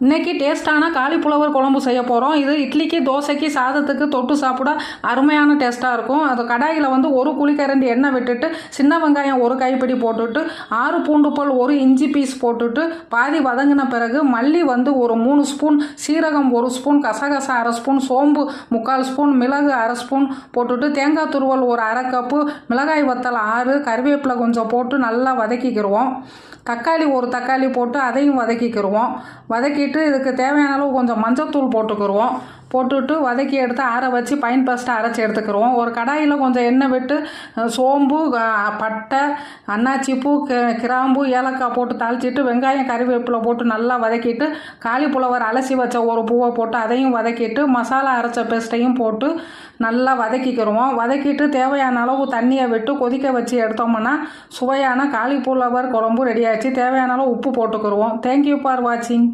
இன்றைக்கி டேஸ்ட்டான காலிஃப்ளவர் குழம்பு செய்ய போகிறோம். இது இட்லிக்கு, தோசைக்கு, சாதத்துக்கு தொட்டு சாப்பிட அருமையான டேஸ்ட்டாக இருக்கும். அது கடாயில் வந்து ஒரு குழிக்கரண்டி எண்ணெய் விட்டுட்டு சின்ன வெங்காயம் ஒரு கைப்பிடி போட்டுட்டு 6 பூண்டு பல், ஒரு இஞ்சி பீஸ் போட்டுட்டு பாதி வதங்கின பிறகு மல்லி வந்து ஒரு 3 ஸ்பூன், சீரகம் 1 ஸ்பூன், கசகசா அரை ஸ்பூன், சோம்பு 3/4 ஸ்பூன், மிளகு அரை ஸ்பூன் போட்டுட்டு தேங்காய் துருவல் ஒரு அரை கப்பு, மிளகாய் வத்தல் 6, கறிவேப்பிலை கொஞ்சம் போட்டு நல்லா வதக்கிக்கிடுவோம். தக்காளி ஒரு தக்காளி போட்டு அதையும் வதக்கிக்கிடுவோம். வதக்கிட்டு இதுக்கு தேவையான அளவு கொஞ்சம் மஞ்சத்தூள் போட்டுக்கிடுவோம். போட்டுட்டு வதக்கி எடுத்து ஆற வச்சு பைன் பேஸ்ட்டாக அரைச்சி எடுத்துக்கிடுவோம். ஒரு கடாயில் கொஞ்சம் எண்ணெய் விட்டு சோம்பு, பட்டை, அன்னாச்சிப்பூ, கிராம்பு, ஏலக்காய் போட்டு தாளிச்சிட்டு வெங்காயம் கறிவேப்பிலை போட்டு நல்லா வதக்கிட்டு காலிஃப்ளவர் அலசி வச்ச ஒரு பூவை போட்டு அதையும் வதக்கிட்டு மசாலா அரைச்ச பேஸ்ட்டையும் போட்டு நல்லா வதக்கிக்கிடுவோம். வதக்கிட்டு தேவையான அளவு தண்ணியை விட்டு கொதிக்க வச்சு எடுத்தோம்னா சுவையான காலிஃப்ளவர் குழம்பு ரெடி ஆச்சு. தேவையான அளவு உப்பு போட்டுக்கிடுவோம். தேங்க்யூ ஃபார் வாட்சிங்.